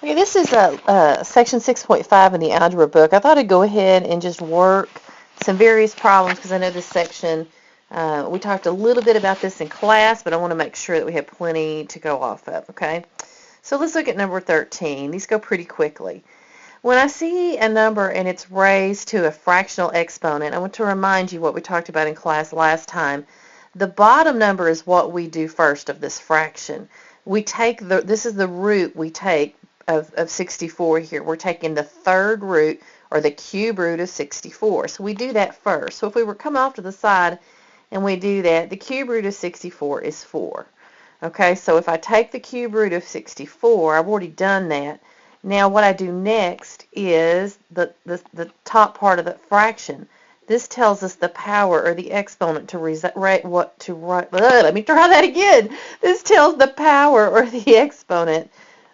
Okay, this is section 6.5 in the Algebra book. I thought I'd go ahead and just work some various problems because I know this section, we talked a little bit about this in class, but I want to make sure that we have plenty to go off of, okay? So let's look at number 13. These go pretty quickly. When I see a number and it's raised to a fractional exponent, I want to remind you what we talked about in class last time. The bottom number is what we do first of this fraction. We take this is the root we take of 64 here. We're taking the third root, or the cube root of 64. So we do that first. So if we were come off to the side and we do that, the cube root of 64 is 4. Okay, so if I take the cube root of 64, I've already done that. Now what I do next is the top part of the fraction. This tells us the power or the exponent to let me try that again. This tells the power or the exponent.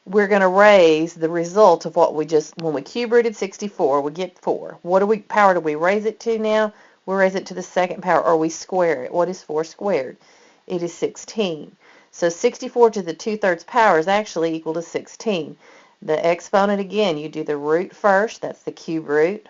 We're going to raise the result of what we just, when we cube rooted 64, we get 4. What power do we raise it to now? We raise it to the second power, or we square it. What is 4 squared? It is 16. So 64 to the 2/3 power is actually equal to 16. The exponent, again, you do the root first. That's the cube root.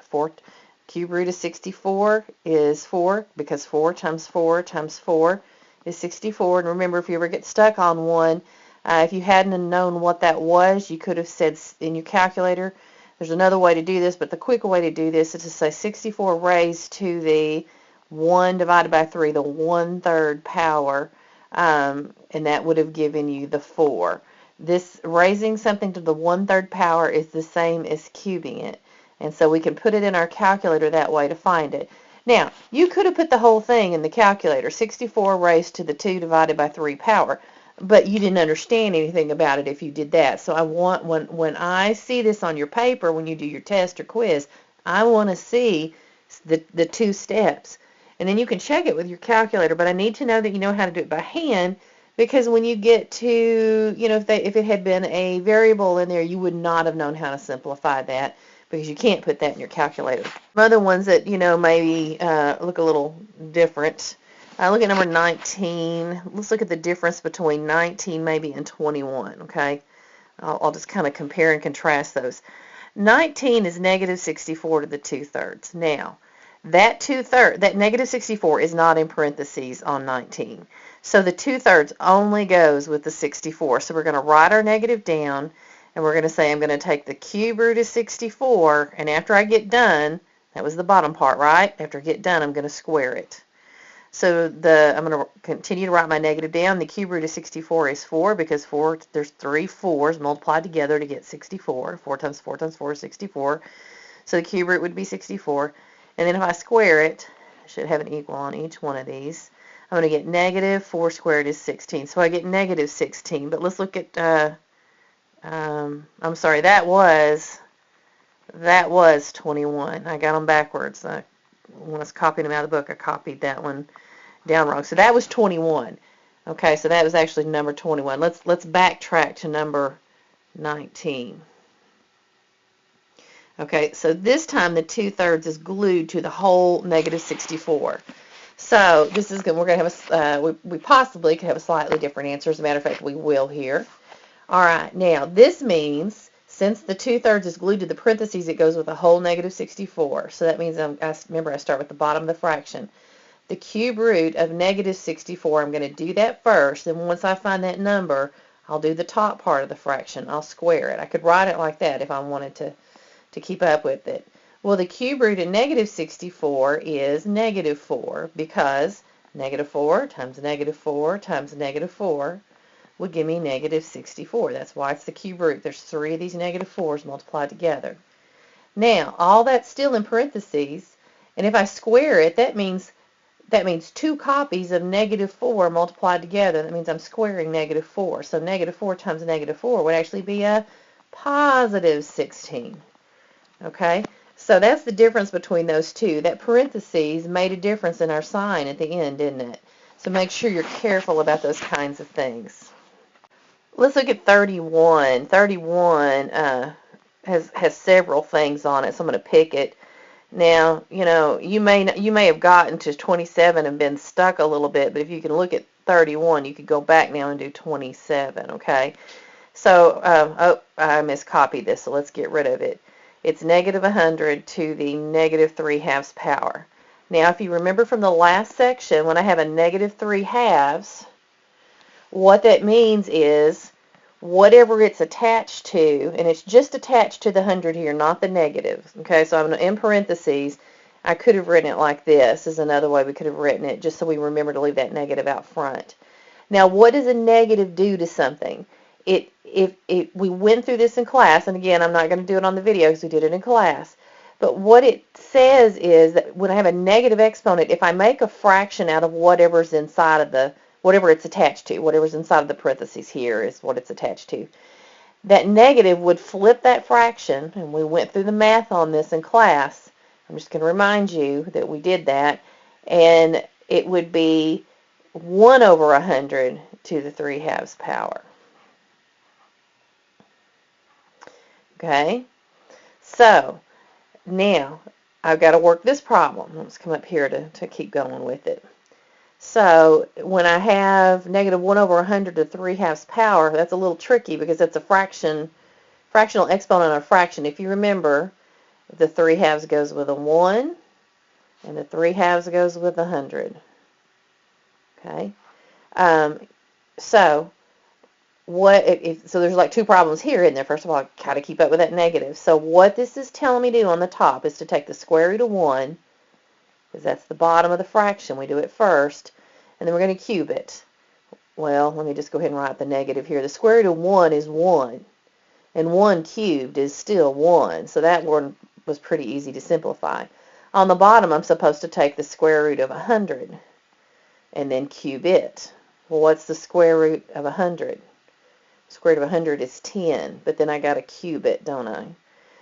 Cube root of 64 is 4, because 4 times 4 times 4 is 64. And remember, if you ever get stuck on one, if you hadn't known what that was, you could have said in your calculator, there's another way to do this, but the quicker way to do this is to say 64 raised to the 1 divided by 3, the 1/3 power, and that would have given you the 4. This raising something to the 1/3 power is the same as cubing it. And so we can put it in our calculator that way to find it. Now, you could have put the whole thing in the calculator, 64 raised to the 2 divided by 3 power, but you didn't understand anything about it if you did that. So I want, when I see this on your paper, when you do your test or quiz, I want to see the 2 steps. And then you can check it with your calculator, but I need to know that you know how to do it by hand, because when you get to, if it had been a variable in there, you would not have known how to simplify that, because you can't put that in your calculator. Some other ones that, maybe look a little different. Look at number 19. Let's look at the difference between 19 maybe and 21, okay? I'll just kind of compare and contrast those. 19 is negative 64 to the 2/3. Now, that negative 64 is not in parentheses on 19. So the 2/3 only goes with the 64. So we're going to write our negative down, and we're going to say I'm going to take the cube root of 64, and after I get done, that was the bottom part, right? After I get done, I'm going to square it. So I'm going to continue to write my negative down. The cube root of 64 is 4, because there's 3 4s multiplied together to get 64. 4 times 4 times 4 is 64. So the cube root would be 64. And then if I square it, I should have an equal on each one of these. I'm going to get negative 4 squared is 16. So I get negative 16. But let's look at, I'm sorry, that was 21. I got them backwards. When I was copying them out of the book, I copied that one down wrong. So that was 21. Okay, so that was actually number 21. Let's backtrack to number 19. Okay, so this time the 2/3 is glued to the whole negative 64. So this is good. We're going to have we possibly could have a slightly different answer. As a matter of fact, we will here. All right, now this means since the 2/3 is glued to the parentheses, it goes with the whole negative 64. So that means, remember, I start with the bottom of the fraction. The cube root of negative 64, I'm going to do that first. And once I find that number, I'll do the top part of the fraction. I'll square it. I could write it like that if I wanted to keep up with it. Well, the cube root of negative 64 is negative 4, because negative 4 times negative 4 times negative 4 would give me negative 64. That's why it's the cube root. There's 3 of these negative 4s multiplied together. Now, all that's still in parentheses, and if I square it, that means 2 copies of negative 4 multiplied together. That means I'm squaring negative 4. So negative 4 times negative 4 would actually be a positive 16. Okay? So that's the difference between those two. That parentheses made a difference in our sign at the end, didn't it? So make sure you're careful about those kinds of things. Let's look at 31. 31 has several things on it, so I'm going to pick it. Now, you may have gotten to 27 and been stuck a little bit, but if you can look at 31, you could go back now and do 27, okay? So, oh, I miscopied this, so let's get rid of it. It's negative 100 to the negative 3/2 power. Now, if you remember from the last section, when I have a negative 3/2, what that means is whatever it's attached to, and it's just attached to the 100 here, not the negative. Okay, so I'm in parentheses. I could have written it like this is another way we could have written it, just so we remember to leave that negative out front. Now, what does a negative do to something? We went through this in class, and again, I'm not going to do it on the video because we did it in class. But what it says is that when I have a negative exponent, if I make a fraction out of whatever's inside of whatever it's attached to, whatever's inside of the parentheses here is what it's attached to, that negative would flip that fraction, and we went through the math on this in class. I'm just going to remind you that we did that, and it would be 1 over 100 to the 3/2 power. Okay, so now I've got to work this problem. Let's come up here to keep going with it. So when I have negative 1 over 100 to 3/2 power, that's a little tricky because that's a fractional exponent of a fraction. If you remember, the 3/2 goes with a 1, and the 3/2 goes with 100. Okay, so so there's like two problems here, isn't there? First of all, I gotta keep up with that negative. So what this is telling me to do on the top is to take the square root of 1, because that's the bottom of the fraction. We do it first, and then we're going to cube it. Well, let me just go ahead and write the negative here. The square root of 1 is 1, and 1 cubed is still 1, so that one was pretty easy to simplify. On the bottom, I'm supposed to take the square root of 100 and then cube it. Well, what's the square root of 100? Square root of 100 is 10, but then I got to cube it, don't I?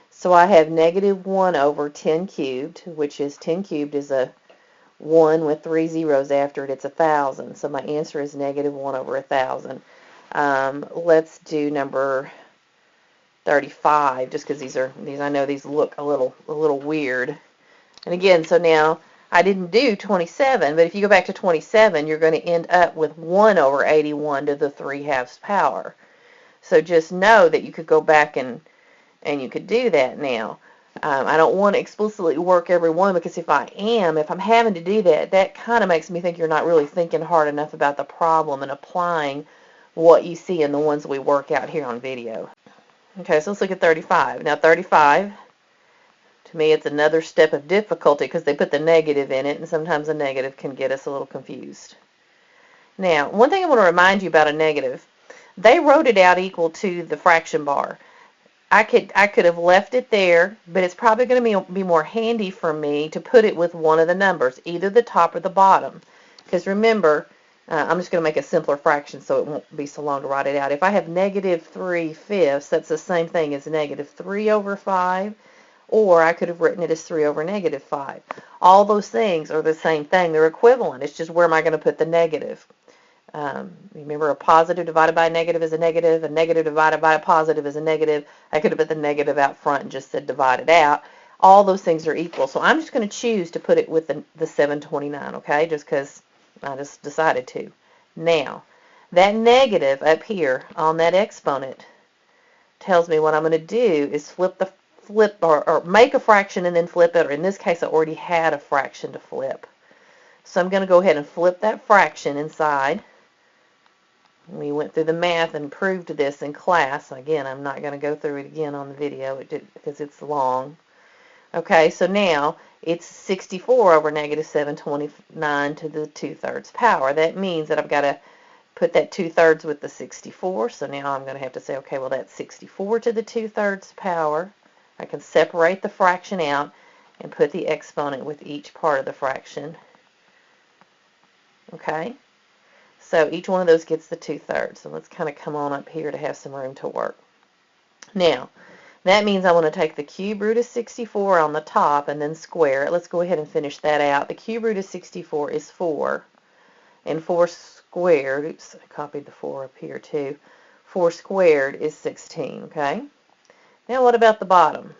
So I have negative 1 over 10 cubed, which is 10 cubed is a 1 with 3 zeros after it. It's 1,000. So my answer is negative 1 over 1,000. Let's do number 35, just because these I know these look a little weird. And again, so now I didn't do 27, but if you go back to 27, you're going to end up with 1 over 81 to the 3/2 power. So just know that you could go back and you could do that now. I don't want to explicitly work every one, because if I'm having to do that, that kind of makes me think you're not really thinking hard enough about the problem and applying what you see in the ones we work out here on video. Okay, so let's look at 35. Now 35, to me, it's another step of difficulty because they put the negative in it, and sometimes a negative can get us a little confused. Now, one thing I want to remind you about a negative, they wrote it out equal to the fraction bar. I could have left it there, but it's probably going to be more handy for me to put it with one of the numbers, either the top or the bottom. Because remember, I'm just going to make a simpler fraction so it won't be so long to write it out. If I have negative 3/5, that's the same thing as negative 3 over 5, or I could have written it as 3 over negative 5. All those things are the same thing. They're equivalent. It's just where am I going to put the negative? Remember, a positive divided by a negative is a negative divided by a positive is a negative. I could have put the negative out front and just said divide it out. All those things are equal. So I'm just going to choose to put it with the 729, okay, just because I just decided to. Now, that negative up here on that exponent tells me what I'm going to do is flip or make a fraction and then flip it, or in this case I already had a fraction to flip. So I'm going to go ahead and flip that fraction inside. We went through the math and proved this in class. Again, I'm not going to go through it again on the video because it's long. Okay, so now it's 64 over negative 729 to the 2/3 power. That means that I've got to put that 2/3 with the 64. So now I'm going to have to say, okay, well, that's 64 to the 2/3 power. I can separate the fraction out and put the exponent with each part of the fraction. Okay. So each one of those gets the 2/3. So let's kind of come on up here to have some room to work. Now, that means I want to take the cube root of 64 on the top and then square it. Let's go ahead and finish that out. The cube root of 64 is 4. And 4 squared, oops, I copied the 4 up here too. 4 squared is 16, okay? Now what about the bottom?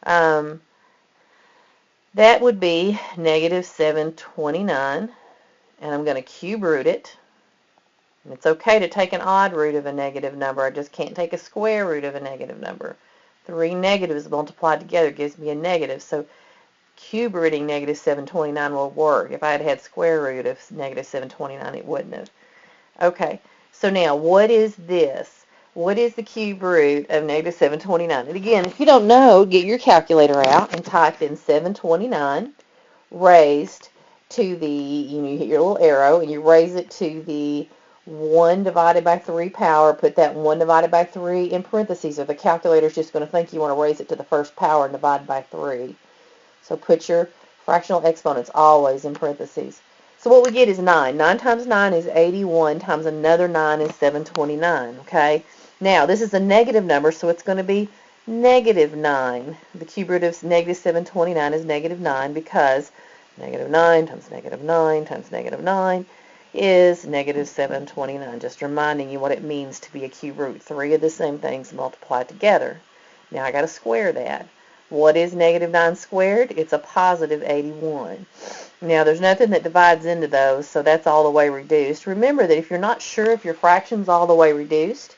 That would be negative 729. And I'm going to cube root it. And it's okay to take an odd root of a negative number. I just can't take a square root of a negative number. 3 negatives multiplied together gives me a negative. So cube rooting negative 729 will work. If I had had square root of negative 729, it wouldn't have. Okay, so now what is this? What is the cube root of negative 729? And again, if you don't know, get your calculator out and type in 729 raised to the, you hit your little arrow and you raise it to the 1 divided by 3 power. Put that 1 divided by 3 in parentheses, or the calculator's just going to think you want to raise it to the first power and divide by 3. So put your fractional exponents always in parentheses. So what we get is 9. 9 times 9 is 81 times another 9 is 729, okay? Now, this is a negative number, so it's going to be negative 9. The cube root of negative 729 is negative 9 because negative 9 times negative 9 times negative 9 is negative 729. Just reminding you what it means to be a cube root. 3 of the same things multiplied together. Now I got to square that. What is negative 9 squared? It's a positive 81. Now there's nothing that divides into those, so that's all the way reduced. Remember that if you're not sure if your fraction's all the way reduced,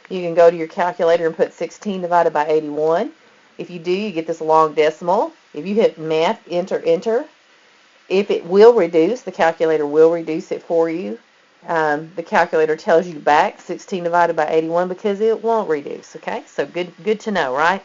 you can go to your calculator and put 16 divided by 81. If you do, you get this long decimal. If you hit math, enter, enter. If it will reduce, the calculator will reduce it for you. The calculator tells you back 16 divided by 81 because it won't reduce, okay? So good to know, right?